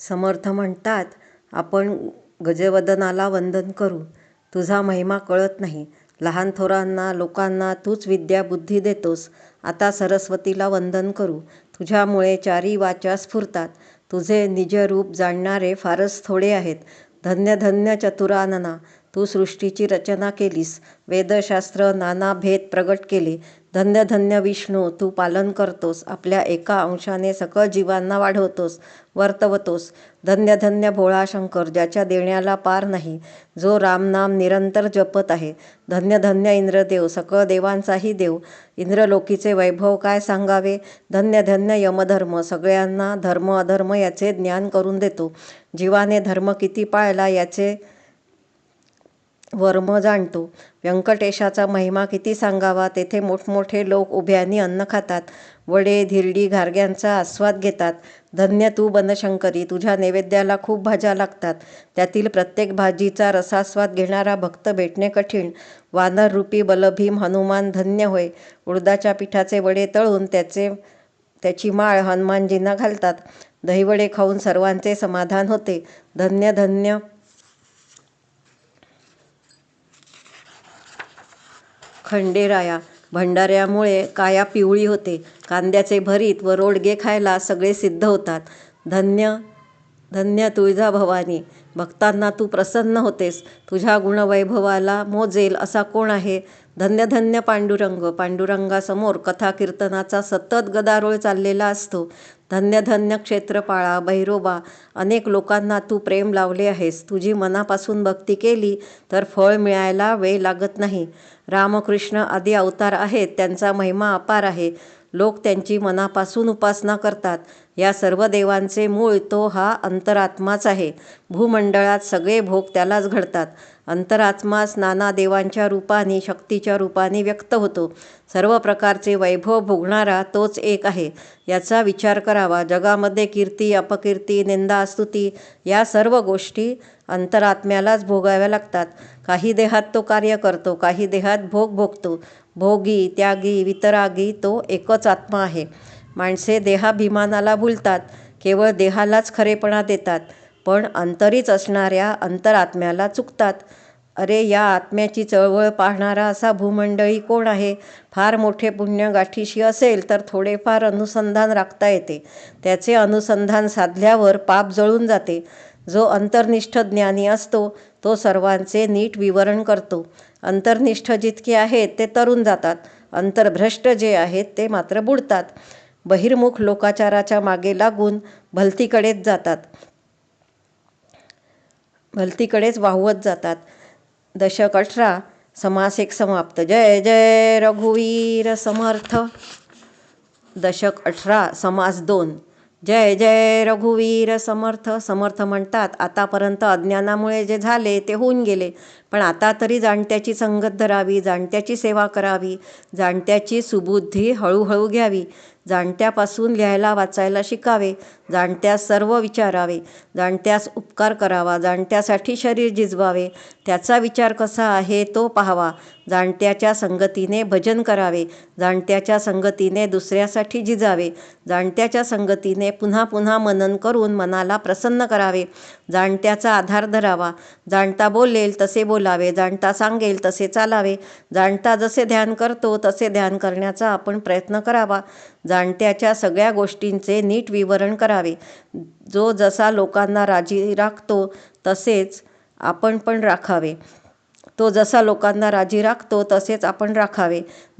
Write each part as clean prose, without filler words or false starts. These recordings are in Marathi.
समर्थ म्हणतात, आपण गजवदनाला वंदन करू. तुझा महिमा कळत नाही. लहान थोरांना लोकांना तूच विद्या बुद्धी देतोस. आता सरस्वतीला वंदन करू. तुझ्यामुळे चारी वाचा स्फुरतात. तुझे निजरूप जाणणारे फारच थोडे आहेत. धन्य धन्य चतुरानना, तू सृष्टीची रचना केलीस. वेदशास्त्र नाना भेद प्रगट केले. धन्य धन्य विष्णू, तू पालन करतोस. आपल्या एका अंशाने सकळ जीवांना वाढवतोस, वर्तवतोस. धन्य धन्य भोळा शंकर, ज्याच्या देण्याला पार नाही, जो रामनाम निरंतर जपत आहे. धन्य धन्य इंद्रदेव, सकळ देवांचाही देव. इंद्रलोकीचे वैभव काय सांगावे. धन्य धन्य यमधर्म, सगळ्यांना धर्म अधर्म याचे ज्ञान करून देतो. जीवाने धर्म किती पाळला याचे वर्म जाणतो. व्यंकटेशाचा महिमा किती सांगावा. तेथे मोठमोठे लोक उभ्यानी अन्न खातात, वडे धिरडी घारग्यांचा आस्वाद घेतात. धन्य तू बनशंकरी, तुझ्या नैवेद्याला खूप भाज्या लागतात. त्यातील प्रत्येक भाजीचा रसास्वाद घेणारा भक्त भेटणे कठीण. वानररूपी बलभीम हनुमान धन्य होय. उडदाच्या पिठाचे वडे तळून त्याची माळ हनुमानजींना घालतात. दहीवडे खाऊन सर्वांचे समाधान होते. धन्य धन्य खंडेराया, भंडाऱ्यामुळे काया पिवळी होते. कांद्याचे भरीत व रोडगे खायला सगळे सिद्ध होतात. धन्य धन्य तुळजाभवानी, भक्तांना तू प्रसन्न होतेस. तुझ्या गुणवैभवाला मोजेल असा कोण आहे. धन्य धन्य पांडुरंग, पांडुरंगासमोर कथा कीर्तनाचा सतत गदारोळ चाललेला असतो. धन्य धन्य क्षेत्रपाळा, भैरोबा, अनेक लोकांना तू प्रेम लावले आहेस. तुझी मनापासून भक्ती केली तर फळ मिळायला वेळ लागत नाही. रामकृष्ण आदी अवतार आहेत, त्यांचा महिमा अपार आहे. लोक त्यांची मनापासून उपासना करतात. या सर्व देवांचे मूळ तो हा अंतरात्माच आहे. भूमंडळात सगळे भोग त्यालाच घडतात. अंतरात्माच नाना देवांच्या रूपाने, शक्तीच्या रूपाने व्यक्त होतो. सर्व प्रकारचे वैभव भोगणारा तोच एक आहे, याचा विचार करावा. जगामध्ये कीर्ती अपकीर्ती निंदा स्तुती या सर्व गोष्टी अंतरात्म्यालाच भोगाव्या लागतात. काही देहात तो कार्य करतो, काही देहात भोग भोगतो. भोगी त्यागी वितरागी तो एकच आत्मा आहे. माणसे देहाभिमानाला भुलतात, केवळ देहालाच खरेपणा देतात, पण अंतरीच असणाऱ्या अंतरात्म्याला चुकतात. अरे, या आत्म्याची चळवळ पाहणारा असा भूमंडळी कोण आहे. फार मोठे पुण्य गाठीशी असेल तर थोडेफार अनुसंधान राखता येते. त्याचे अनुसंधान साधल्यावर पाप जळून जाते. जो अंतर्निष्ठ ज्ञानी असतो तो सर्वांचे नीट विवरण करतो. अंतर्निष्ठ जितके आहेत ते तरून जातात, अंतर्भ्रष्ट जे आहेत ते मात्र बुडतात. बहिर्मुख लोकाचाराच्या मागे लागून भलतीकडेच वाहवत जातात. दशक 18, समास 1 समाप्त. जय जय रघुवीर समर्थ. दशक 18, समास 2. जय जय रघुवीर समर्थ. समर्थ म्हणतात, आतापर्यंत अज्ञानामुळे जे झाले ते होऊन गेले, पण आता तरी जाणत्याची संगत धरावी, जाणत्याची सेवा करावी, जाणत्याची सुबुद्धी हळूहळू घ्यावी, जाणत्यापासून लिहायला वाचायला शिकावे, जाणत्यास सर्व विचारावे, जाणत्यास उपकार करावा, जाणत्यासाठी शरीर झिजवावे, त्याचा विचार कसा आहे तो पाहावा, जाणत्याच्या संगतीने भजन करावे, जाणत्याच्या संगतीने दुसऱ्यासाठी झिजावे, जाणत्याच्या संगतीने पुन्हा पुन्हा मनन करून मनाला प्रसन्न करावे, जाणत्याचा आधार धरावा, जाणता बोलेल तसे बोलावे, जाणता सांगेल तसे चालावे, जाणता जसे ध्यान करतो तसे ध्यान करण्याचा आपण प्रयत्न करावा, जाणत्याच्या सगळ्या गोष्टींचे नीट विवरण करावे. जो जसा लोकांना राजी राखतो तसेच आपण पण राखावे.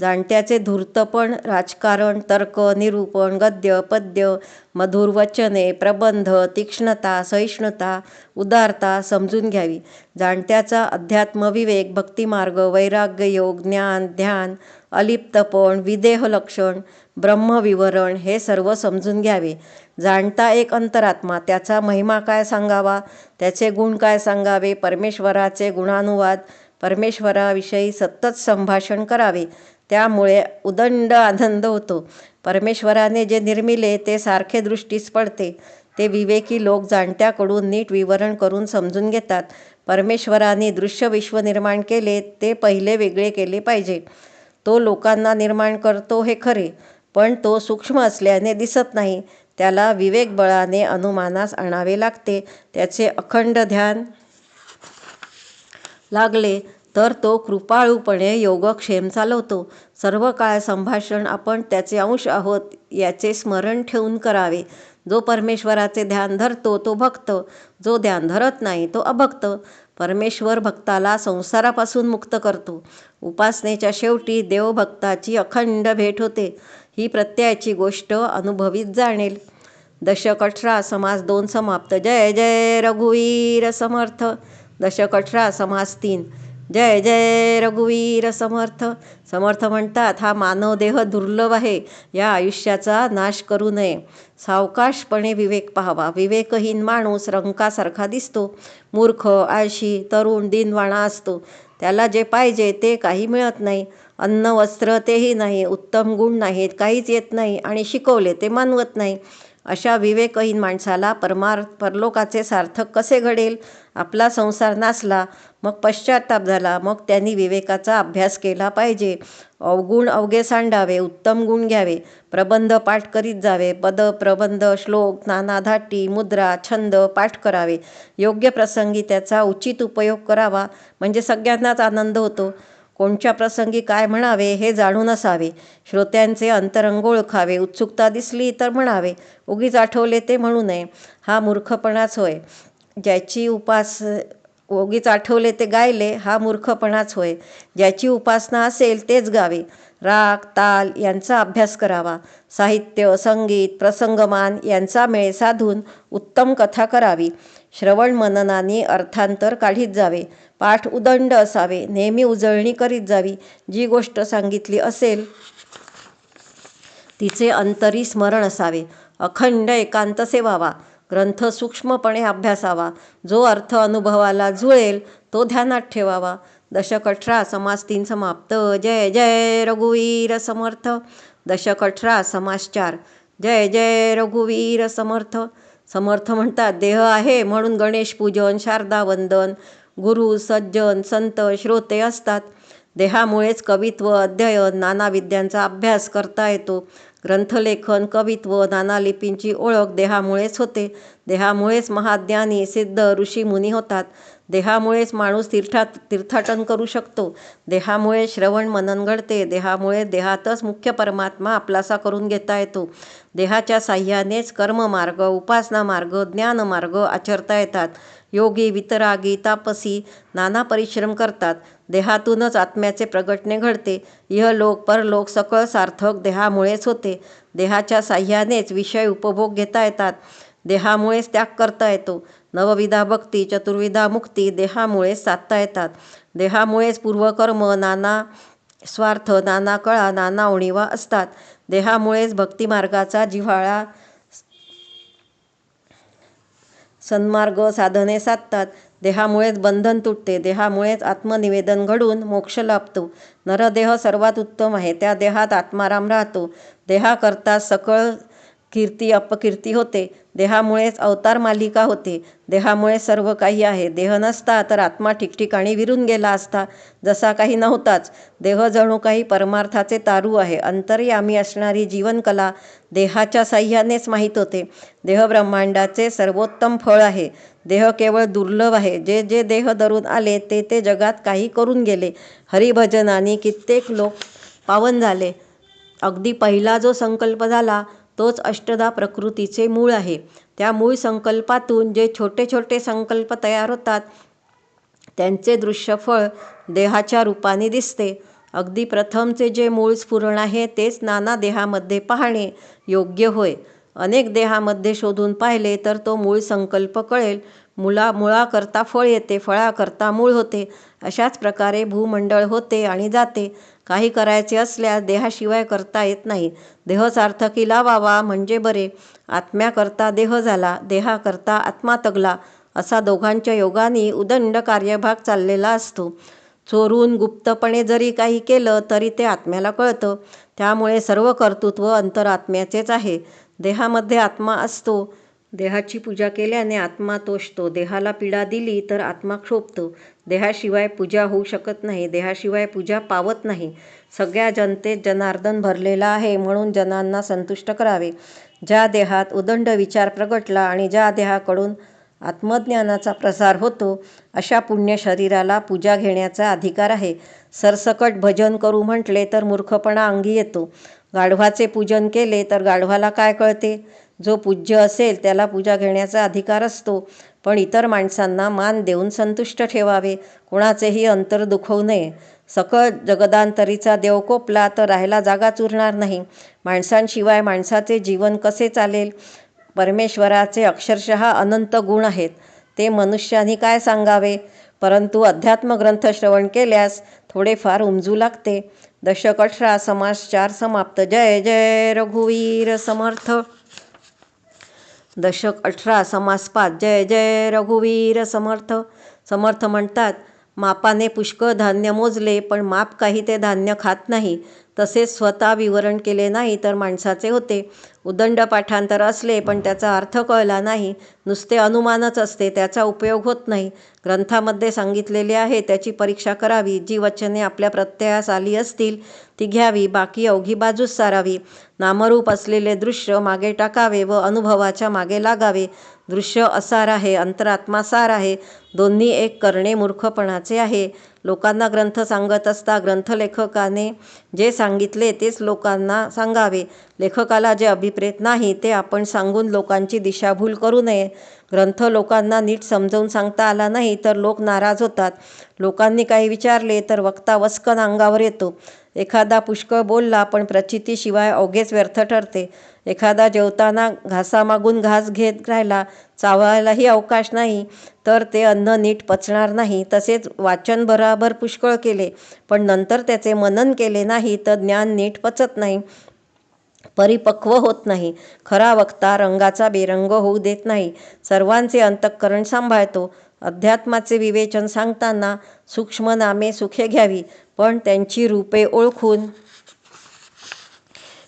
जाणत्याचे धूर्तपण, राजकारण, तर्क, निरूपण, गद्य पद्य, मधुर वचने, प्रबंध, तीक्ष्णता, सहिष्णुता, उदारता समजून घ्यावी. जाणत्याचा अध्यात्म विवेक, भक्तिमार्ग, वैराग्ययोग, ज्ञान, ध्यान, अलिप्तपण, विदेह लक्षण, ब्रह्मविवरण हे सर्व समजून घ्यावे. जाणता एक अंतरात्मा, त्याचा महिमा काय सांगावा, त्याचे गुण काय सांगावे, परमेश्वराचे गुणानुवाद, परमेश्वराविषयी सतत संभाषण करावे. त्यामुळे उदंड आनंद होतो. परमेश्वराने जे निर्मिले ते सारखे दृष्टीस पडते. ते विवेकी लोक जाणत्याकडून नीट विवरण करून समजून घेतात. परमेश्वराने दृश्य विश्व निर्माण केले ते पहिले वेगळे केले पाहिजे. तो लोकांना निर्माण करतो हे खरे, पण तो सूक्ष्म असल्याने दिसत नाही. त्याला विवेक बळाने अनुमानास आणावे लागते. त्याचे अखंड ध्यान लागले तर तो कृपाळूपणे योगक्षेम चालवतो. सर्व काळ संभाषण आपण त्याचे अंश आहोत याचे स्मरण ठेवून करावे. जो परमेश्वराचे ध्यान धरतो तो भक्त, जो ध्यान धरत नाही तो अभक्त. परमेश्वर भक्ताला संसारापासून मुक्त करतो. उपासनेच्या शेवटी देवभक्ताची अखंड भेट होते. ही प्रत्ययाची गोष्ट अनुभवीत जाणेल. दशक 18 समास 2 समाप्त. जय जय रघुवीर समर्थ. दशक 18 समास 3. जय जय रघुवीर समर्थ. समर्थ म्हणतात, हा मानव देह दुर्लभ आहे. या आयुष्याचा नाश करू नये. सावकाशपणे विवेक पाहावा. विवेकहीन माणूस रंकासारखा दिसतो. मूर्ख, आळशी, तरुण, दिनवाणा असतो. त्याला जे पाहिजे ते काही मिळत नाही. अन्न, वस्त्र तेही नाही. उत्तम गुण नाहीत, काहीच येत नाही आणि शिकवले ते मानवत नाही. अशा विवेकहीन माणसाला परलोकाचे सार्थक कसे घडेल? आपला संसार नासला, मग पश्चाताप झाला, मग त्यांनी विवेकाचा अभ्यास केला पाहिजे. अवगुण अवघे सांडावे, उत्तम गुण घ्यावे. प्रबंध पाठ करीत जावे. पद, प्रबंध, श्लोक, नाना धाटी, मुद्रा, छंद पाठ करावे. योग्य प्रसंगी त्याचा उचित उपयोग करावा, म्हणजे सगळ्यांनाच आनंद होतो. कोणत्या प्रसंगी काय म्हणावे हे जाणून असावे. श्रोत्यांचे अंतरंग ओळखावे. उत्सुकता दिसली तर म्हणावे, उगीच आठवले ते म्हणू नये. हा मूर्खपणाच होय. उगीच आठवले ते गायले हा मूर्खपणाच होय. ज्याची उपासना असेल तेच गावे. राग, ताल यांचा अभ्यास करावा. साहित्य, संगीत, प्रसंगमान यांचा मेळ साधून उत्तम कथा करावी. श्रवण मननाने अर्थांतर काढीत जावे. पाठ उदंड असावे. नेहमी उजळणी करीत जावी. जी गोष्ट सांगितली असेल तिचे अंतरी स्मरण असावे. अखंड एकांत सेवावा. ग्रंथ सूक्ष्मपणे अभ्यासावा. जो अर्थ अनुभवाला जुळेल तो ध्यानात ठेवावा. दशक 18 समास 3 समाप्त. जय जय रघुवीर समर्थ. दशक 18 समास 4. जय जय रघुवीर समर्थ. समर्थ म्हणतात, देह आहे म्हणून गणेश पूजन, शारदा वंदन, गुरु, सज्जन, संत, श्रोते असतात. देहामुळेच कवित्व, अध्ययन, नाना विद्यांचा अभ्यास करता येतो. ग्रंथलेखन, कवित्व, नाना लिपींची ओळख देहामुळेच होते. देहामुळेच महाज्ञानी, सिद्ध, ऋषीमुनी होतात. देहामुळेच माणूस तीर्थाटन करू शकतो. देहामुळे श्रवण मनन घडते. देहामुळे देहातच मुख्य परमात्मा आपलासा करून घेता येतो. देहाच्या साह्यानेच कर्ममार्ग, उपासना मार्ग, ज्ञानमार्ग आचरता येतात. योगी, वितरागी, तापसी नाना परिश्रम करतात. देहातूनच आत्म्याचे प्रगटणे घडते. इहलोक परलोक सकळ सार्थक देहामुळेच होते. देहाच्या साह्यानेच विषय उपभोग घेता येतात. देहामुळेच त्याग करता येतो. नवविधा भक्ती, चतुर्विधा मुक्ती देहामुळेच साधता येतात. देहामुळेच पूर्वकर्म, नाना स्वार्थ, नाना कळा, नाना उणीवा असतात. देहामुळेच भक्तिमार्गाचा जिव्हाळा, सन्मार्ग, साधने साधतात. देहामुळेच बंधन तुटते. देहामुळेच आत्मनिवेदन घडून मोक्ष लाभतो. नरदेह सर्वात उत्तम आहे. त्या देहात आत्माराम राहतो. देहाकरता सकळ कीर्ती अपकीर्ती होते. देहामुळेच अवतार मालिका होते. देहामुळे सर्व काही आहे. देह नसता तर आत्मा ठिकठिकाणी विरून गेला असता, जसा काही नव्हताच. देह जणू काही परमार्थाचे तारू आहे. अंतर्यामी असणारी जीवनकला देहाच्या साह्यानेच माहीत होते. देह ब्रह्मांडाचे सर्वोत्तम फळ आहे. देह केवळ दुर्लभ आहे. जे जे देह धरून आले ते ते जगात काही करून गेले. हरिभजनाने कित्येक लोक पावन झाले. अगदी पहिला जो संकल्प झाला तोच अष्टधा प्रकृतीचे मूळ आहे. त्या मूळ संकल्पातून जे छोटे छोटे संकल्प तयार होतात त्यांचे दृश्यफळ देहाच्या रूपाने दिसते. अगदी प्रथमचे जे मूळ स्फुरण आहे तेच नाना देहामध्ये पाहणे योग्य होय. अनेक देहामध्ये शोधून पाहिले तर तो मूळ संकल्प कळेल. मुळाकरता फळ येते, फळाकरता मूळ होते. अशाच प्रकारे भूमंडळ होते आणि जाते. काही करायचे असल्यास देहाशिवाय करता येत नाही. देह सार्थकी लावावा म्हणजे बरे. आत्म्याकरता देह झाला, देहाकरता आत्मा तगला, असा दोघांच्या योगाने उदंड कार्यभाग चाललेला असतो. चोरून गुप्तपणे जरी काही केलं तरी ते आत्म्याला कळतं. त्यामुळे सर्व कर्तृत्व अंतरात्म्याचेच आहे. देहामध्ये आत्मा असतो. देहाची पूजा केल्याने आत्मा तोषतो. देहाला पीडा दिली तर आत्मा क्षोभतो. देहाशिवाय पूजा होऊ शकत नाही. देहाशिवाय पूजा पावत नाही. सगळ्या जनतेत जनार्दन भरलेला आहे म्हणून जनांना संतुष्ट करावे. ज्या देहात उदंड विचार प्रगटला आणि ज्या देहाकडून आत्मज्ञानाचा प्रसार होतो अशा पुण्य शरीराला पूजा घेण्याचा अधिकार आहे. सरसकट भजन करू म्हटले तर मूर्खपणा अंगी येतो. गाढवाचे पूजन केले तर गाढवाला काय कळते? जो पूज्य असेल त्याला पूजा घेण्याचा अधिकार असतो. पण इतर माणसांना मान देऊन संतुष्ट ठेवावे, कोणाचेही अंतर दुखवू नये. सकळ जगदांतरीचा देव कोपला तर राहायला जागाच उरणार नाही. माणसांशिवाय माणसाचे जीवन कसे चालेल? परमेश्वराचे अक्षरशः अनंत गुण आहेत, ते मनुष्याने काय सांगावे? परंतु अध्यात्मग्रंथ श्रवण केल्यास थोडेफार उमजू लागते. दशक 18 समास 4 समाप्त. जय जय रघुवीर समर्थ. दशक 18 समास 5. जय जय रघुवीर समर्थ. समर्थ म्हणतात, मापाने पुष्कळ धान्य मोजले पण माप काही ते धान्य खात नाही. तसेच स्वतः विवरण केले नाही तर माणसाचे होते. उदंड पाठांतर असले पण त्याचा अर्थ कळला नाही, नुसते अनुमानच असते, त्याचा उपयोग होत नाही. ग्रंथामध्ये सांगितलेले आहे त्याची परीक्षा करावी. जी वचने आपल्या प्रत्ययास आली असतील ती घ्यावी, बाकी अवघी बाजूस सारावी. नामरूप असलेले दृश्य मागे टाकावे व अनुभवाच्या मागे लागावे. दृश्य असार आहे, अंतरात्मा सार आहे. दोन्ही एक करणे मूर्खपणाचे आहे. लोकांना ग्रंथ सांगत असता ग्रंथलेखकाने जे सांगितले तेच लोकांना सांगावे. लेखकाला जे अभिप्रेत नाही ते आपण सांगून लोकांची दिशाभूल करू नये. ग्रंथ लोकांना नीट समजावून सांगता आला नाही तर लोक नाराज होतात. लोकांनी काही विचारले तर वक्ता वस्कन अंगावर येतो. एखादा पुष्कळ बोलला पण प्रचितीशिवाय अवघेच व्यर्थ ठरते. एखादा जेवताना घासामागून घास घेत राहिला, चावायलाही अवकाश नाही, तर ते अन्न नीट पचणार नाही. तसेच वाचन बराबर पुष्कळ केले पण नंतर त्याचे मनन केले नाही तर ज्ञान नीट पचत नाही, परिपक्व होत नाही. खरा वक्ता रंगाचा बेरंग होऊ देत नाही, सर्वांचे अंतःकरण सांभाळतो. अध्यात्माचे विवेचन सांगताना सूक्ष्म नामे सुखे घ्यावी, पण त्यांची रूपे ओळखून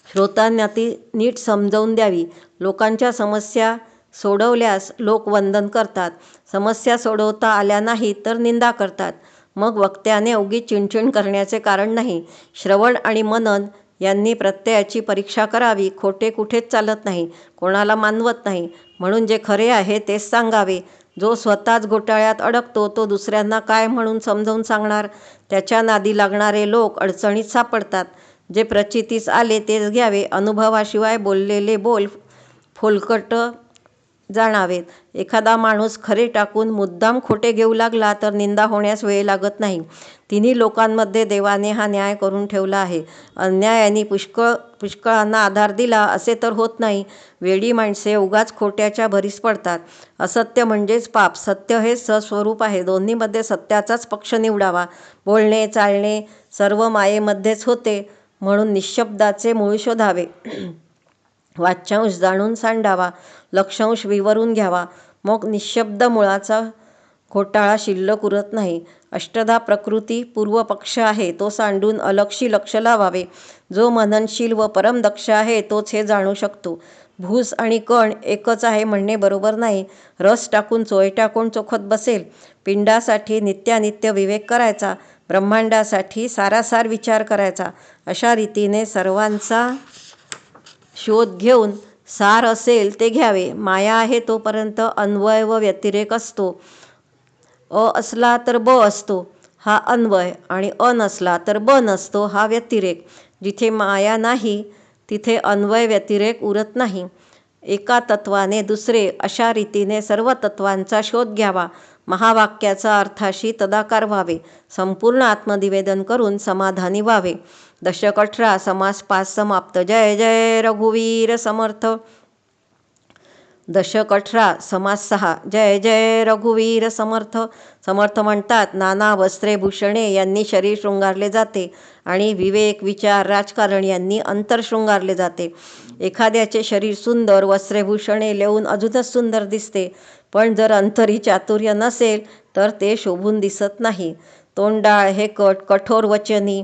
श्रोतांना ती नीट समजावून द्यावी. लोकांच्या समस्या सोडवल्यास लोक वंदन करतात, समस्या सोडवता आल्या नाहीत तर निंदा करतात. मग वक्त्याने उगीच चिणचिण करण्याचे कारण नाही. श्रवण आणि मनन यांनी प्रत्ययाची परीक्षा करावी. खोटे कुठेच चालत नाही, कोणाला मानवत नाही. म्हणून जे खरे आहे तेच सांगावे. जो स्वतःच घोटाळ्यात अडकतो तो दुसऱ्यांना काय म्हणून समजावून सांगणार? त्याच्या नादी लागणारे लोक अडचणीत सापडतात. जे प्रचितीस आले तेच घ्यावे, अनुभवाशिवाय बोललेले बोल फोलकट जाणावेत. एखादा माणूस खरे टाकून मुद्दाम खोटे घेऊ लागला तर निंदा होण्यास वेळ लागत नाही. तिन्ही लोकांमध्ये देवाने हा न्याय करून ठेवला आहे. अन्यायाने पुष्कळांना आधार दिला असे तर होत नाही. वेडी माणसे उगाच खोट्याच्या भरीस पडतात. असत्य म्हणजेच पाप, सत्य हे सस्वरूप आहे. दोन्हीमध्ये सत्याचाच पक्ष निवडावा. बोलणे चालणे सर्व मायेमध्येच होते म्हणून निःशब्दाचे मूळ शोधावे. वाच्यांश जाणून सांडावा, लक्षांश विवरून घ्यावा, मग निःशब्द मुळाचा घोटाळा शिल्लक उरत नाही. अष्टधा प्रकृती पूर्वपक्ष आहे, तो सांडून अलक्षी लक्ष लावावे. जो मननशील व परमदक्ष आहे तोच हे जाणू शकतो. भूस आणि कण एकच आहे म्हणणे बरोबर नाही. रस टाकून चोयटा कोण चोखत बसेल? पिंडासाठी नित्यानित्य विवेक करायचा, ब्रह्मांडासाठी सारासार विचार करायचा. अशा रीतीने सर्वांचा शोध घेऊन सार असेल ते घ्यावे. माया आहे तोपर्यंत अन्वय व व्यतिरेक असतो. अ असला तर ब असतो, हा अन्वय, आणि अ नसला तर ब नसतो, हा व्यतिरेक. जिथे माया नाही तिथे अन्वय व्यतिरेक उरत नाही. एका तत्वाने दुसरे अशा रीतीने सर्व तत्वांचा शोध घ्यावा. महावाक्याचा अर्थाशी तदाकार व्हावे. संपूर्ण आत्मनिवेदन करून समाधानी व्हावे. दशक 18 समास 5 समाप्त. जय जय रघुवीर समर्थ. दशक 18 समास 6. जय जय रघुवीर समर्थ. समर्थ म्हणतात, नाना वस्त्रे भूषणे यांनी शरीर शृंगारले जाते आणि विवेक विचार राजकारण यांनी अंतर शृंगारले जाते. एखाद्याचे शरीर सुंदर, वस्त्रेभूषणे लेऊन अजूनच सुंदर दिसते, पण जर अंतरी चातुर्य नसेल तर ते शोभून दिसत नाही. तोंडाळ हेकट, कठोर वचनी,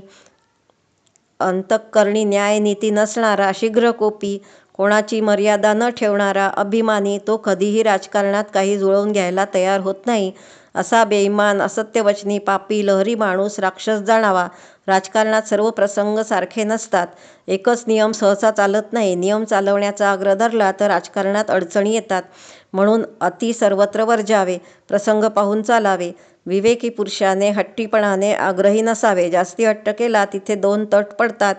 अंतःकरणी न्यायनीती नसणारा, शीघ्रकोपी, कोणाची मर्यादा न ठेवणारा, अभिमानी, तो कधीही राजकारणात काही जुळवून घ्यायला तयार होत नाही. असा बेईमान, असत्यवचनी, पापी, लहरी माणूस राक्षस जाणावा. राजकारणात सर्व प्रसंग सारखे नसतात. एकच नियम सहसा चालत नाही. नियम चालवण्याचा आग्रह धरला तर राजकारणात अडचणी येतात. म्हणून अति सर्वत्र वर्जावे. प्रसंग पाहून चालावे. विवेकी पुरुषाने हट्टीपणाने आग्रही नसावे. जास्ती हट्ट केला तिथे दोन तट पडतात.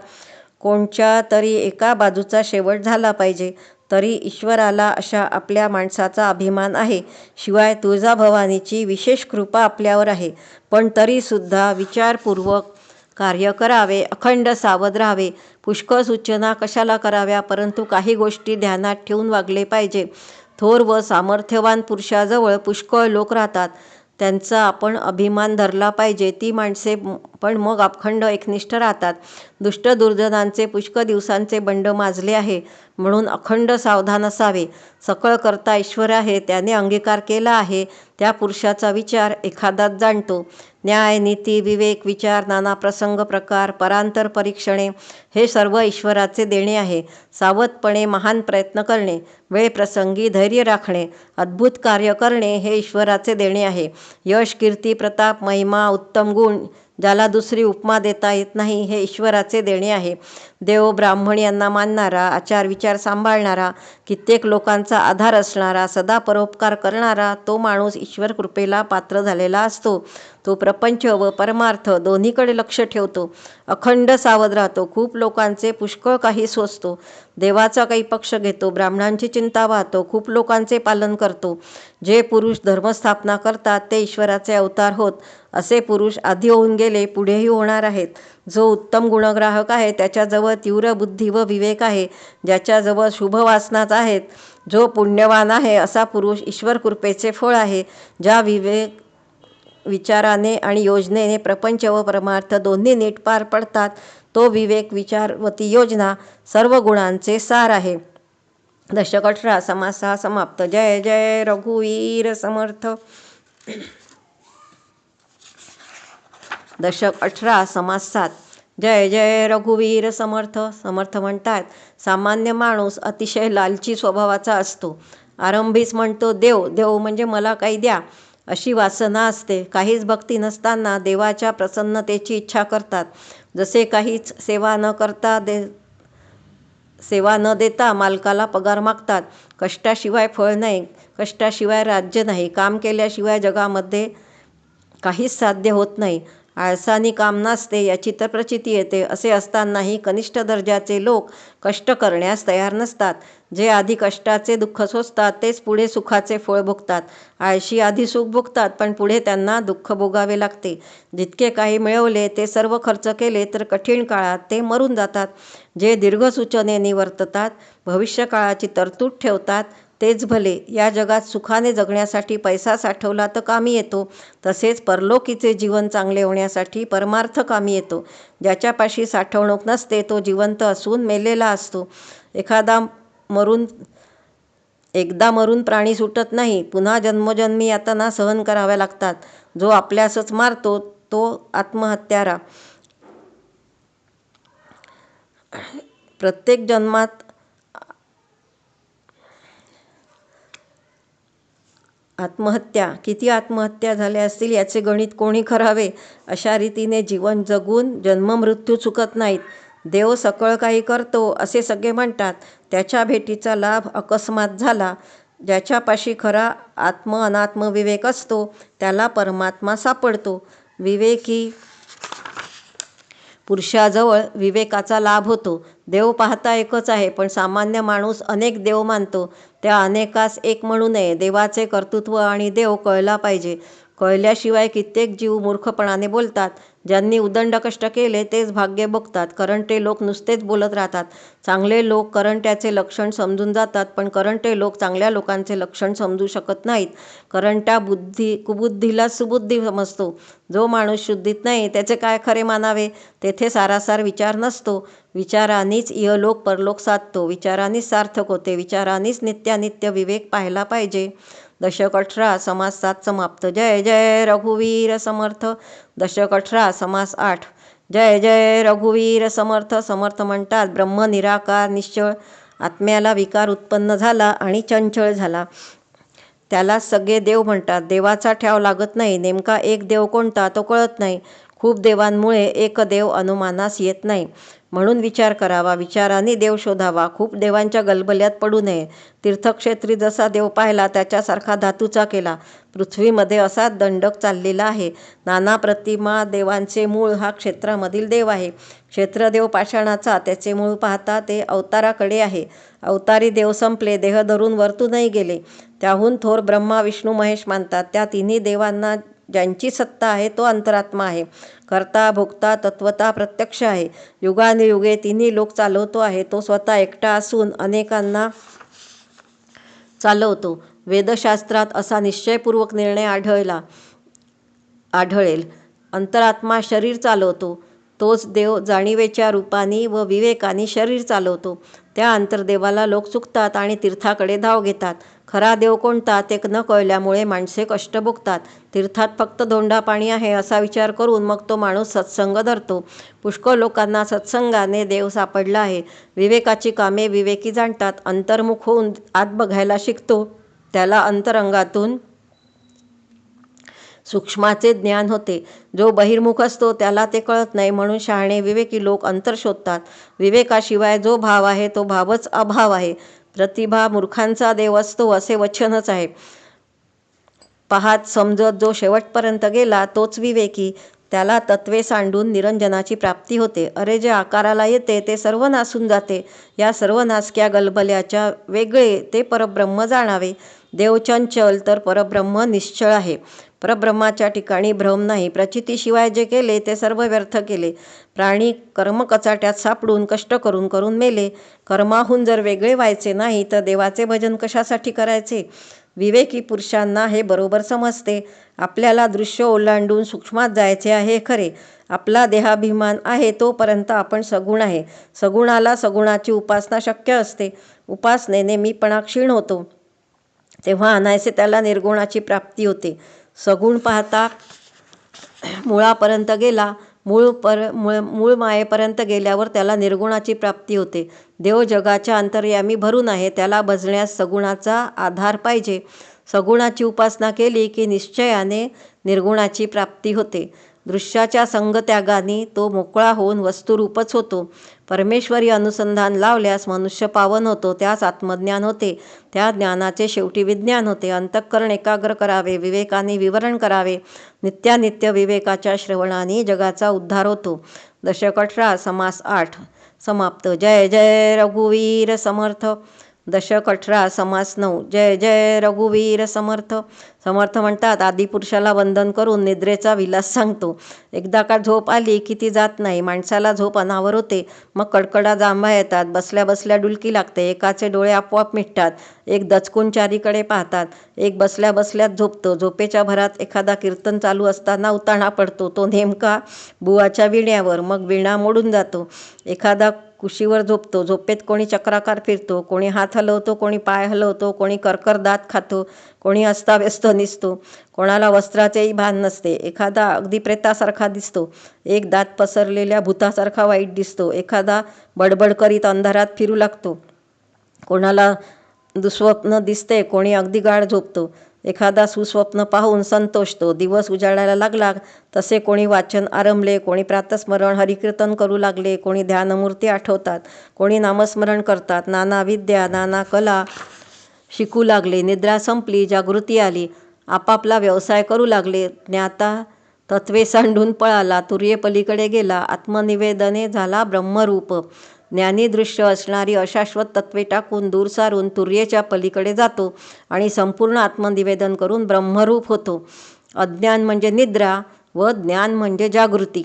कोणच्या तरी एका बाजूचा शेवट झाला पाहिजे. तरी ईश्वराला अशा आपल्या माणसाचा अभिमान आहे. शिवाय तुळजाभवानीची विशेष कृपा आपल्यावर आहे. पण तरीसुद्धा विचारपूर्वक कार्य करावे. अखंड सावध राहावे. पुष्कळ सूचना कशाला कराव्या, परंतु काही गोष्टी ध्यानात ठेवून वागले पाहिजे. थोर व सामर्थ्यवान पुरुषाजवळ पुष्कळ लोक राहतात. त्यांचा आपण अभिमान धरला पाहिजे. ती माणसे पण मग अखंड एकनिष्ठ राहतात. दुष्ट दुर्जनांचे पुष्कळ दिवसांचे बंड माजले आहे, म्हणून अखंड सावधान असावे. सकळ करता ईश्वर आहे, त्याने अंगीकार केला आहे. त्या पुरुषाचा विचार एखादाच जाणतो. न्याय, नीती, विवेक, विचार, नाना प्रसंग, प्रकार, परांतर परीक्षणे हे सर्व ईश्वराचे देणे आहे. सावधपणे महान प्रयत्न करणे, वेळप्रसंगी धैर्य राखणे, अद्भुत कार्य करणे हे ईश्वराचे देणे आहे. यश, कीर्ती, प्रताप, महिमा, उत्तम गुण ज्याला दुसरी उपमा देता येत नाही हे ईश्वराचे देणे आहे. देव ब्राह्मण यांना मानणारा, आचार विचार सांभाळणारा, कित्येक लोकांचा आधार असणारा, सदा परोपकार करणारा तो माणूस ईश्वर कृपेला पात्र झालेला असतो. तो प्रपंच व परमार्थ दोन्हीकडे लक्ष ठेवतो. अखंड सावध राहतो. खूप लोकांचे पुष्कळ काही सोसतो. देवाचा काही पक्ष घेतो. ब्राह्मणांची चिंता वाहतो. खूप लोकांचे पालन करतो. जे पुरुष धर्मस्थापना करतात ते ईश्वराचे अवतार होत. असे पुरुष आधी होऊन गेले, पुढेही होणार आहेत. जो उत्तम गुणग्राहक आहे त्याच्याजवळ तीव्र बुद्धी व विवेक आहे. ज्याच्याजवळ शुभ वासनाच आहेत, जो पुण्यवान आहे असा पुरुष ईश्वर कृपेचे फळ आहे. ज्या विवेक विचाराने आणि योजनेने प्रपंच व परमार्थ दोन्ही नीट पार पडतात, तो विवेक विचार व ती योजना सर्व गुणांचे सार आहे. दशक 18 समास 6 समाप्त. जय जय रघुवीर समर्थ. दशक 18 समास 7. जय जय रघुवीर समर्थ. समर्थ म्हणतात, सामान्य माणूस अतिशय लालची स्वभावाचा असतो. आरंभीच म्हणतो देव देव म्हणजे मला काही द्या, अशी वासना असते. काहीच भक्ती नसताना देवाच्या प्रसन्नतेची इच्छा करतात. जसे काहीच सेवा न देता मालकाला पगार मागतात. कष्टाशिवाय फळ नाही, कष्टाशिवाय राज्य नाही, काम केल्याशिवाय जगामध्ये काहीच साध्य होत नाही. आळसानी काम नसते याची तर प्रचिती येते. असे असतानाही कनिष्ठ दर्जाचे लोक कष्ट करण्यास तयार नसतात. जे आधी कष्टाचे दुःख सोसतात तेच पुढे सुखाचे फळ भोगतात. आळशी आधी सुख भोगतात, पण पुढे त्यांना दुःख भोगावे लागते. जितके काही मिळवले ते सर्व खर्च केले तर कठीण काळात ते मरून जातात. जे दीर्घसूचनेने वर्ततात, भविष्यकाळाची तरतूद ठेवतात तेच भले. या जगात सुखाने जगण्यासाठी पैसा साठवला तर कामी येतो, तसेच परलोकीचे जीवन चांगले होण्यासाठी परमार्थ कामी येतो. ज्याच्यापाशी साठवणूक नसते तो जिवंत असून मेलेला असतो. एकदा मरून प्राणी सुटत नाही. पुन्हा जन्मोजन्मी यातना सहन कराव्या लागतात. जो आपल्यासच मारतो तो आत्महत्यारा. प्रत्येक जन्मात आत्महत्या, किती आत्महत्या झाल्या असतील याचे गणित कोणी करावे. अशा रीतीने जीवन जगून जन्ममृत्यू चुकत नाहीत. देव सकळ काही करतो असे सगळे म्हणतात. त्याच्या भेटीचा लाभ अकस्मात झाला. ज्याच्यापाशी खरा आत्म अनात्म विवेक असतो त्याला परमात्मा सापडतो. विवेकी पुरुषाजवळ विवेकाचा लाभ होतो. देव पाहता एकच आहे, पण सामान्य माणूस अनेक देव मानतो. त्या अनेकास एक म्हणू नये. देवाचे कर्तृत्व आणि देव कळला पाहिजे. कळल्याशिवाय कित्येक जीव मूर्खपणाने बोलतात. ज्यांनी उदंड कष्ट केले तेच भाग्य भोगतात. करंटे लोक नुसतेच बोलत राहतात. चांगले लोक करंट्याचे लक्षण समजून जातात, पण करंटे लोक चांगल्या लोकांचे लक्षण समजू शकत नाहीत. करंटा कुबुद्धीला सुबुद्धी समजतो. जो माणूस शुद्धीत नाही त्याचे काय खरे मानावे. तेथे सारासार विचार नसतो. विचारांनीच इहलोक परलोक साधतो. विचारांनीच सार्थक होते. विचारांनीच नित्यानित्य विवेक पाहायला पाहिजे. दशक 18 समास 7 समाप्त. जय जय रघुवीर समर्थ. दशक 18 समास 8. जय जय रघुवीर समर्थ. समर्थ म्हणतात, ब्रह्म निराकार निश्चळ. आत्म्याला विकार उत्पन्न झाला आणि चंचळ झाला. त्याला सगळे देव म्हणतात. देवाचा ठ्याव लागत नाही. नेमका एक देव कोणता तो कळत नाही. खूप देवांमुळे एक देव अनुमानास येत नाही. म्हणून विचार करावा, विचाराने देव शोधावा. खूप देवांच्या गलबल्यात पडू नये. तीर्थक्षेत्री जसा देव पाहिला त्याच्यासारखा धातूचा केला. पृथ्वीमध्ये असा दंडक चाललेला आहे. नाना प्रतिमा देवांचे मूळ हा क्षेत्रामधील देव आहे. क्षेत्रदेव पाषाणाचा, त्याचे मूळ पाहता ते अवताराकडे आहे. अवतारी देव संपले, देह धरून वरतूनही गेले. त्याहून थोर ब्रह्मा विष्णू महेश मानतात. त्या तिन्ही देवांना ज्यांची सत्ता आहे तो अंतरात्मा आहे. कर्ता भोक्ता तत्वता प्रत्यक्ष आहे. युगानुयुगे तिन्ही लोक चालवतो आहे. तो स्वतः एकटा असून अनेकांना चालवतो. वेदशास्त्रात असा निश्चयपूर्वक निर्णय आढळेल. अंतरात्मा शरीर चालवतो. तोच देव जाणीवेच्या रूपाने व विवेकाने शरीर चालवतो. त्या अंतर्देवाला लोक चुकतात आणि तीर्थाकडे धाव घेतात. खरा देव कोणता ते न कळल्यामुळे माणसे कष्ट भोगतात. तीर्थात फक्त धोंडा पाणी आहे असा विचार करून मग तो माणूस सत्संग धरतो. पुष्कळ लोकांना सत्संगाने देव सापडला आहे. विवेकाची कामे विवेकी जाणतात. अंतर्मुख होऊन आत बघायला शिकतो त्याला अंतरंगातून सूक्ष्माचे ज्ञान होते. जो बहिर्मुख असतो त्याला ते कळत नाही. म्हणून शहाणे विवेकी लोक अंतर शोधतात. विवेकाशिवाय जो भाव आहे तो भावच अभाव आहे. प्रतिभा मूर्खांचा देव असतो असे वचनच आहे. पाहात समजत जो शेवटपर्यंत गेला तोच विवेकी. त्याला तत्वे सांडून निरंजनाची प्राप्ती होते. अरे जे आकाराला येते ते सर्व नासून जाते. या सर्व नासक्या गलबल्याच्या वेगळे ते परब्रह्म जाणावे. देव चंचल तर परब्रह्म निश्चळ आहे. परब्रह्माच्या ठिकाणी भ्रम नाही. प्रचितीशिवाय जे केले ते सर्व व्यर्थ केले. प्राणी कर्मकचाट्यात सापडून कष्ट करून करून मेले. कर्माहून जर वेगळे व्हायचे नाही तर देवाचे भजन कशासाठी करायचे? विवेकी पुरुषांना हे बरोबर समजते. आपल्याला दृश्य ओलांडून सूक्ष्मात जायचे आहे खरे. आपला देहाभिमान आहे तोपर्यंत आपण सगुण आहे. सगुणाला सगुणाची उपासना शक्य असते. उपासनेने मीपणा क्षीण होतो. तेव्हा अनायसे त्याला निर्गुणाची प्राप्ती होते. सगुण पाहता मुळापर्यंत गेला. मूळ मायेपर्यंत गेल्यावर त्याला निर्गुणाची प्राप्ती होते. देव जगाच्या अंतर्यामी भरून आहे. त्याला भजण्यास सगुणाचा आधार पाहिजे. सगुणाची उपासना केली की निश्चयाने निर्गुणाची प्राप्ती होते. दृश्याच्या संगत्यागाने तो मोकळा होऊन वस्तुरूपच होतो. परमेश्वरी अनुसंधान लावल्यास मनुष्य पावन होतो. त्यास आत्मज्ञान होते. त्या ज्ञानाचे शेवटी विज्ञान होते. अंतःकरण एकाग्र करावे. विवेकाने विवरण करावे. नित्यानित्य विवेकाच्या श्रवणाने जगाचा उद्धार होतो. दशक 18 समास 8 समाप्त. जय जय रघुवीर समर्थ. दशक 18 समास 9 जय जय रघुवीर समर्थ. समर्थ म्हणतात, आदिपुरुषाला वंदन करून निद्रेचा विलास सांगतो. एकदा का झोप आली की ती जात नाही. माणसाला झोप अनावर होते. मग कडकडा जांभा येतात. बसल्या बसल्या डुलकी लागते. एकाचे डोळे आपोआप मिटतात. एक दचकून चारीकडे पाहतात. एक बसल्या बसल्याच झोपतो. झोपेच्या भरात एखादा कीर्तन चालू असताना उताणा पडतो. तो नेमका बुवाच्या विण्यावर. मग विणा मोडून जातो. एखादा कुशीवर झोपतो. झोपेत कोणी चक्राकार फिरतो. कोणी हात हलवतो. कोणी पाय हलवतो. कोणी करकर दात खातो. कोणी अस्ताव्यस्त दिसतो. कोणाला वस्त्राचेही भान नसते. एखादा अगदी प्रेतासारखा दिसतो. एक दात पसरलेल्या भूतासारखा वाईट दिसतो. एखादा बडबड करीत अंधारात फिरू लागतो. कोणाला दुःस्वप्न दिसते. कोणी अगदी गाढ झोपतो. एखादा सुस्वप्न पाहून संतोषतो. दिवस उजाडायला लागला तसे कोणी वाचन आरंभले. कोणी प्रातस्मरण हरिकीर्तन करू लागले. कोणी ध्यानमूर्ती आठवतात. कोणी नामस्मरण करतात. नाना विद्या नाना कला शिकू लागले. निद्रा संपली. जागृती आली. आपापला व्यवसाय करू लागले. ज्ञाता तत्वे सांडून पळाला. तुर्येपलीकडे गेला. आत्मनिवेदने झाला ब्रह्मरूप. ज्ञानी दृश्य असणारी अशाश्वत तत्वे टाकून दूर सारून तुर्येच्या पलीकडे जातो आणि संपूर्ण आत्मनिवेदन करून ब्रह्मरूप होतो. अज्ञान म्हणजे निद्रा व ज्ञान म्हणजे जागृती.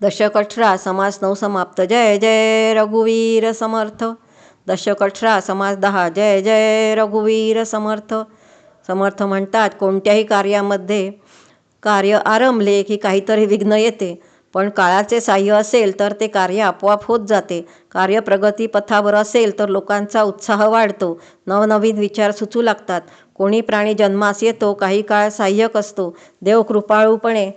दशक 18 समास 9 समाप्त. जय जय रघुवीर समर्थ. दशक 18 समास 10 जय जय रघुवीर समर्थ. समर्थ म्हणतात, कोणत्याही कार्यामध्ये कार्य आरंभले की काहीतरी विघ्न येते. पण काळाचे साह्य असेल तर ते कार्य आपोआप होत जाते. कार्य प्रगतीपथावर असेल तर लोकांचा उत्साह वाढतो. नवनवीन विचार सुचू लागतात. कोणी प्राणी जन्मास येतो. काही काळ सहाय्यक असतो. देव कृपाळूपणे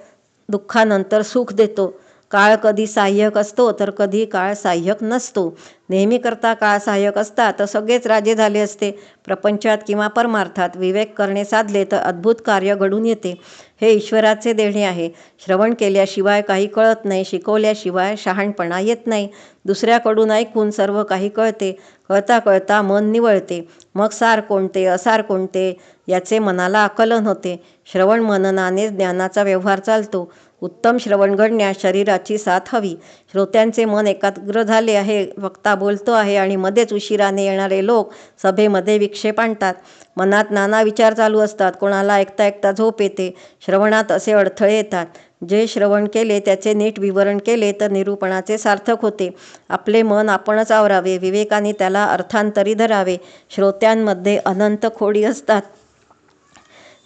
दुःखानंतर सुख देतो. काळ कधी सहाय्यक असतो तर कधी काळ सहाय्यक नसतो. नेहमीकरता काळ सहाय्यक असता तर सगळेच राजे झाले असते. प्रपंचात किंवा परमार्थात विवेक करणे साधले तर अद्भुत कार्य घडून येते. हे ईश्वराचे देणे आहे. श्रवण केल्याशिवाय काही कळत नाही, शिकवल्याशिवाय शहाणपणा येत नाही. दुसऱ्याकडून ऐकून सर्व काही कळते. कळता कळता मन निवळते. मग सार कोणते असार कोणते याचे मनाला आकलन होते. श्रवण मननाने ज्ञानाचा व्यवहार चालतो. उत्तम श्रवण घडण्यास शरीराची साथ हवी. श्रोत्यांचे मन एकाग्र झाले आहे, वक्ता बोलतो आहे आणि मध्येच उशिराने येणारे लोक सभेमध्ये विक्षेप आणतात. मनात नाना विचार चालू असतात. कोणाला ऐकता ऐकता झोप येते. श्रवणात असे अडथळे येतात. जे श्रवण केले त्याचे नीट विवरण केले तर निरूपणाचे सार्थक होते. आपले मन आपणच आवरावे, विवेकाने त्याला अर्थांतरी धरावे. श्रोत्यांमध्ये अनंत खोडी असतात.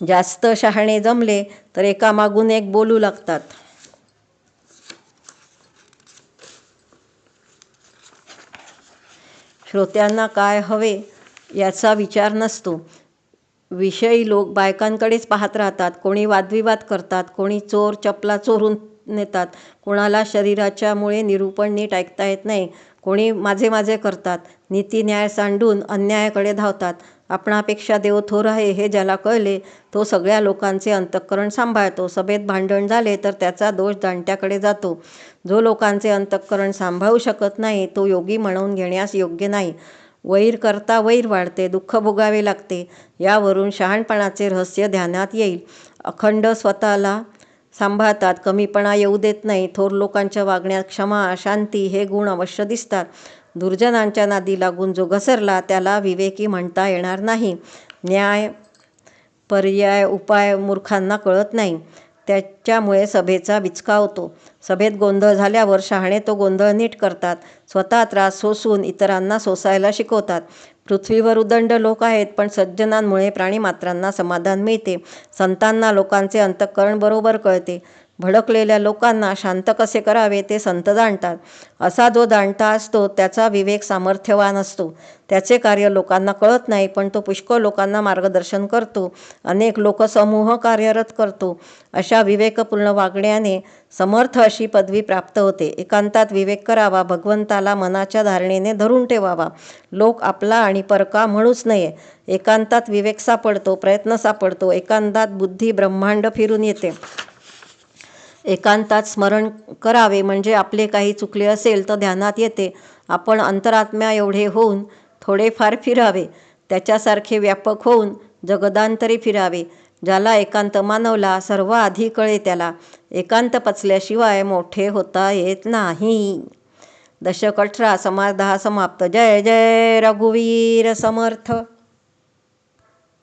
जास्त शहाणे जमले तर एकामागून एक बोलू लागतात. श्रोत्यांना काय हवे याचा विचार नसतो. विषयी लोक बायकांकडेच पाहत राहतात. कोणी वादविवाद करतात, कोणी चोर चपला चोरून नेतात, कोणाला शरीराच्यामुळे निरूपण नीट ऐकता येत नाही, कोणी माझे माझे करतात, नीती न्याय सांडून अन्यायाकडे धावतात. आपणापेक्षा देव थोर आहे हे ज्याला कळले तो सगळ्या लोकांचे अंतःकरण सांभाळतो. सभेत भांडण झाले तर त्याचा दोष जाणत्याकडे जातो. जो लोकांचे अंतःकरण सांभाळू शकत नाही तो योगी म्हणून घेण्यास योग्य नाही. वैर करता वैर वाढते, दुःख भोगावे लागते. यावरून शहाणपणाचे रहस्य ध्यानात येईल. अखंड स्वतःला सांभाळतात, कमीपणा येऊ देत नाही. थोर लोकांच्या वागण्यात क्षमा, शांती हे गुण अवश्य दिसतात. दुर्जनांच्या नादी लागून जो घसरला त्याला विवेकी म्हणता येणार नाही. न्याय, पर्याय, उपाय मूर्खांना कळत नाही. त्याच्यामुळे सभेचा विचका होतो. सभेत गोंधळ झाल्यावर शहाणे तो गोंधळ नीट करतात. स्वतः त्रास सोसून इतरांना सोसायला शिकवतात. पृथ्वीवर उदंड लोक आहेत, पण सज्जनांमुळे प्राणीमात्रांना समाधान मिळते. संतांना लोकांचे अंतःकरण बरोबर कळते. भडकलेल्या लोकांना शांत कसे करावे ते संत जाणतात. असा जो जाणता असतो त्याचा विवेक सामर्थ्यवान असतो. त्याचे कार्य लोकांना कळत नाही, पण तो पुष्कळ लोकांना मार्गदर्शन करतो. अनेक लोकसमूह कार्यरत करतो. अशा विवेकपूर्ण वागण्याने समर्थ अशी पदवी प्राप्त होते. एकांतात विवेक करावा, भगवंताला मनाच्या धारणेने धरून ठेवावा. लोक आपला आणि परका म्हणूच नये. एकांतात विवेक सापडतो, प्रयत्न सापडतो. एकांतात बुद्धी ब्रह्मांड फिरून येते. एकांतात स्मरण करावे म्हणजे आपले काही चुकले असेल तर ध्यानात येते. आपण अंतरात्म्या एवढे होऊन थोडेफार फिरावे. त्याच्यासारखे व्यापक होऊन जगदांतरी फिरावे. ज्याला एकांत मानवला सर्व आधी कळे त्याला. एकांत पचल्याशिवाय मोठे होता येत नाही. दशक 18 समास 10 समाप्त. जय जय रघुवीर समर्थ.